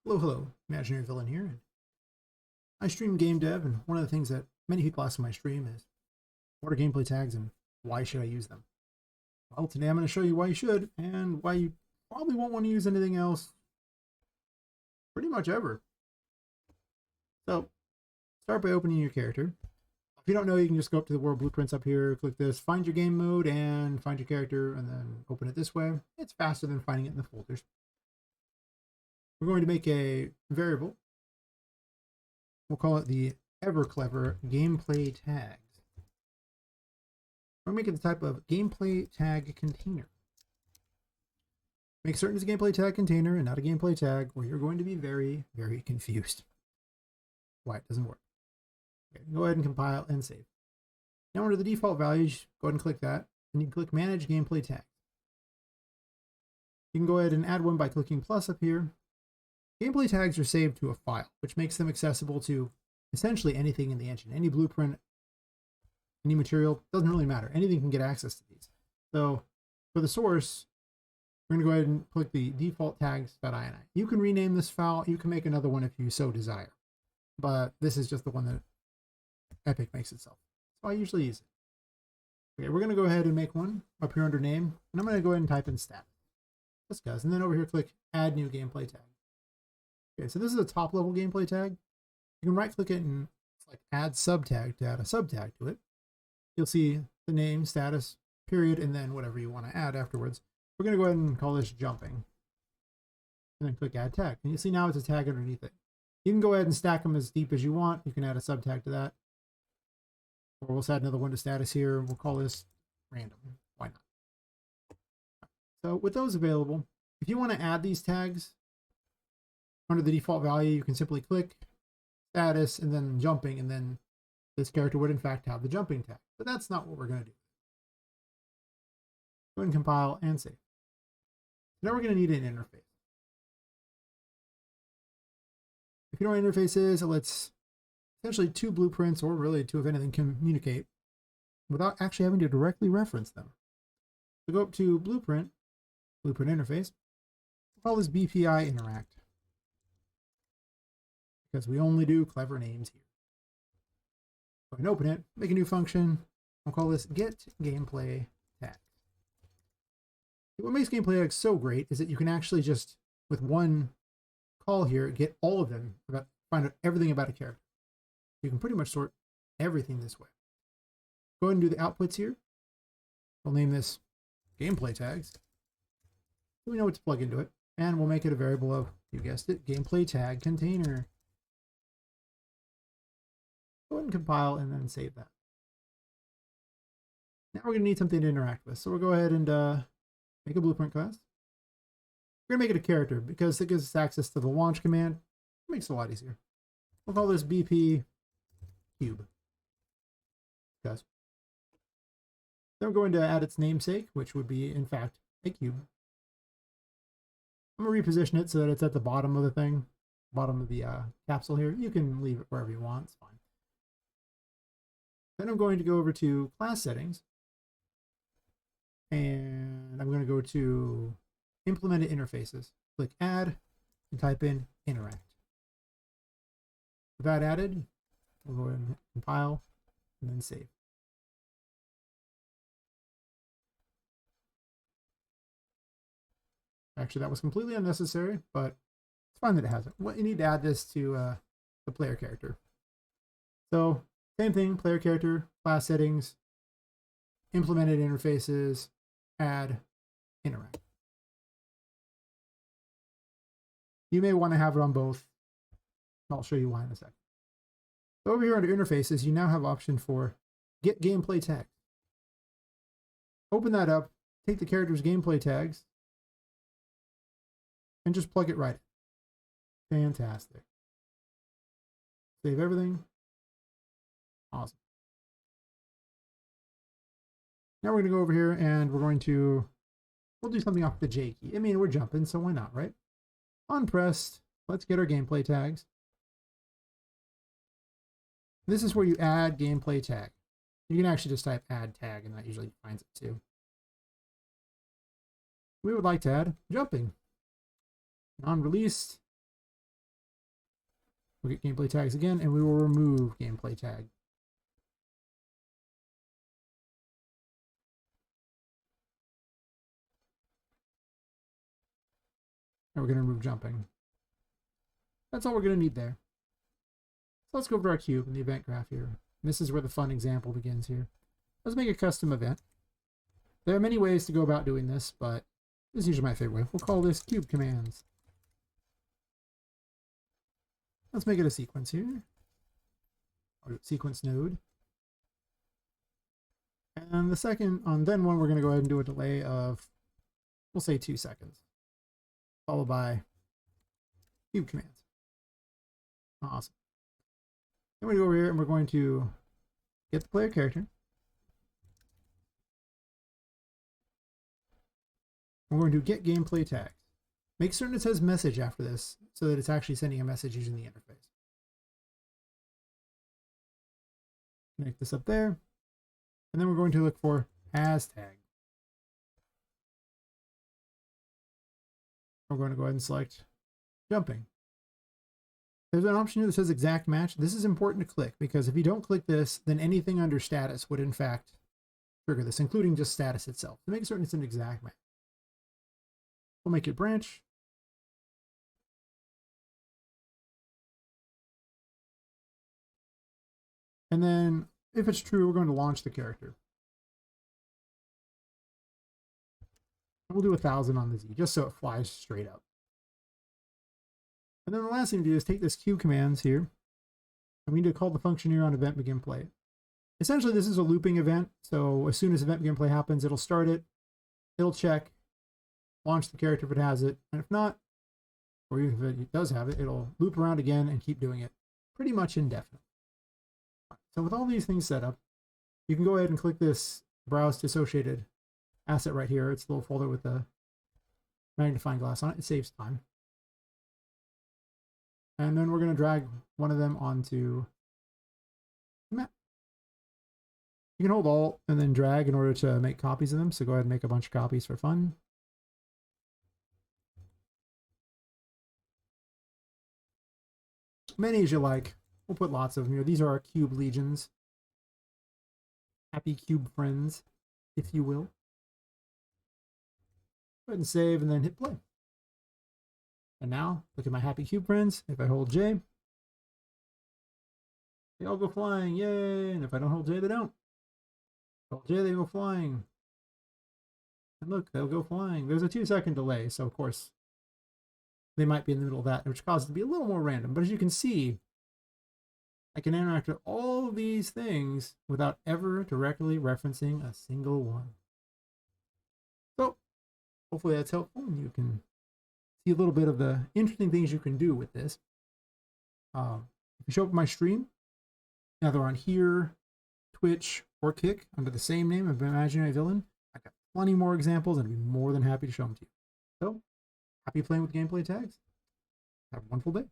Hello, hello, Imaginary Villain here. I stream game dev, and one of the things that many people ask in my stream is, what are gameplay tags and why should I use them? Well, today I'm going to show you why you should and why you probably won't want to use anything else pretty much ever. So, start by opening your character. If you don't know, you can just go up to the world blueprints up here, click this, find your game mode, and find your character, and then open it this way. It's faster than finding it in the folders. We're going to make a variable. We'll call it the Everclever gameplay tags. We're making the type of gameplay tag container. Make certain it's a gameplay tag container and not a gameplay tag, or you're going to be very, very confused why it doesn't work. Okay, go ahead and compile and save. Now under the default values, go ahead and click that, and you can click Manage Gameplay Tags. You can go ahead and add one by clicking plus up here. Gameplay tags are saved to a file, which makes them accessible to essentially anything in the engine. Any blueprint, any material, doesn't really matter. Anything can get access to these. So for the source, we're going to go ahead and click the default tags.ini. You can rename this file. You can make another one if you so desire. But this is just the one that Epic makes itself. So I usually use it. Okay, we're going to go ahead and make one up here under name. And I'm going to go ahead and type in status. This guys. And then over here, click Add New Gameplay Tag. Okay, so this is a top level gameplay tag. You can right click it and select add subtag to add a subtag to it. You'll see the name, status, period, and then whatever you want to add afterwards. We're going to go ahead and call this jumping. And then click add tag. And you see now it's a tag underneath it. You can go ahead and stack them as deep as you want. You can add a subtag to that. Or we'll add another one to status here. We'll call this random. Why not? So with those available, if you want to add these tags, under the default value, you can simply click status and then jumping, and then this character would in fact have the jumping tag. But that's not what we're going to do. Go ahead and compile and save. Now we're going to need an interface. If you know what an interface is, it lets essentially two blueprints, or really two of anything, communicate without actually having to directly reference them. So go up to blueprint interface. We'll call this BPI interact, because we only do clever names here. Go ahead and open it, make a new function. We'll call this get gameplay tags. What makes gameplay tags so great is that you can actually just, with one call here, get all of them, find out everything about a character. You can pretty much sort everything this way. Go ahead and do the outputs here. We'll name this gameplay tags. So we know what to plug into it. And we'll make it a variable of, you guessed it, gameplay tag container. Go ahead and compile and then save that. Now we're going to need something to interact with. So we'll go ahead and make a blueprint class. We're going to make it a character because it gives us access to the launch command. It makes it a lot easier. We'll call this BP cube. Guys. Then we're going to add its namesake, which would be, in fact, a cube. I'm going to reposition it so that it's at the bottom of the thing, bottom of the capsule here. You can leave it wherever you want. It's fine. Then I'm going to go over to class settings, and I'm going to go to implemented interfaces. Click add and type in interact. With that added, we'll go ahead and compile and then save. Actually, that was completely unnecessary, but it's fine that it has it. Well, you need to add this to the player character. So same thing, player character, class settings, implemented interfaces, add, interact. You may want to have it on both. I'll show you why in a second. So over here under interfaces, you now have option for get gameplay tags. Open that up, take the character's gameplay tags, and just plug it right in. Fantastic. Save everything. Awesome. Now we're going to go over here and we'll do something off the J key. I mean, we're jumping, so why not, right? Unpressed. Let's get our gameplay tags. This is where you add gameplay tag. You can actually just type add tag and that usually finds it too. We would like to add jumping. Non-released. We'll get gameplay tags again, and we will remove gameplay tag. And we're going to remove jumping. That's all we're going to need there. So let's go over to our cube in the event graph here. And this is where the fun example begins here. Let's make a custom event. There are many ways to go about doing this, but this is usually my favorite way. We'll call this cube commands. Let's make it a sequence here. Or sequence node. And the second, on then one, we're going to go ahead and do a delay of, we'll say 2 seconds. Followed by cube commands. Awesome. Then we go over here and we're going to get the player character. We're going to get gameplay tags. Make certain it says message after this so that it's actually sending a message using the interface. Connect this up there. And then we're going to look for as tag. We're going to go ahead and select jumping. There's an option here that says exact match. This is important to click because if you don't click this, then anything under status would in fact trigger this, including just status itself. To make certain it's an exact match. We'll make it branch. And then if it's true, we're going to launch the character. We'll do 1,000 on the Z just so it flies straight up. And then the last thing to do is take this cube commands here. And we need to call the function here on event begin play. Essentially, this is a looping event. So as soon as event begin play happens, it'll start it. It'll check, launch the character if it has it. And if not, or even if it does have it, it'll loop around again and keep doing it pretty much indefinitely. So with all these things set up, you can go ahead and click this browse to associated asset right here. It's a little folder with the magnifying glass on it. It saves time. And then we're going to drag one of them onto the map. You can hold Alt and then drag in order to make copies of them. So go ahead and make a bunch of copies for fun. Many as you like. We'll put lots of them here. These are our cube legions. Happy cube friends, if you will. Go ahead and save and then hit play. And now, look at my happy cube friends. If I hold J, they all go flying. Yay! And if I don't hold J, they don't. If I hold J, they go flying. And look, they'll go flying. There's a 2-second delay, so of course, they might be in the middle of that, which causes it to be a little more random. But as you can see, I can interact with all of these things without ever directly referencing a single one. So, hopefully that's helpful. You can see a little bit of the interesting things you can do with this. If you show up my stream, either on here, Twitch, or Kick, under the same name of Imaginary Villain, I've got plenty more examples and I'd be more than happy to show them to you. So, happy playing with gameplay tags. Have a wonderful day.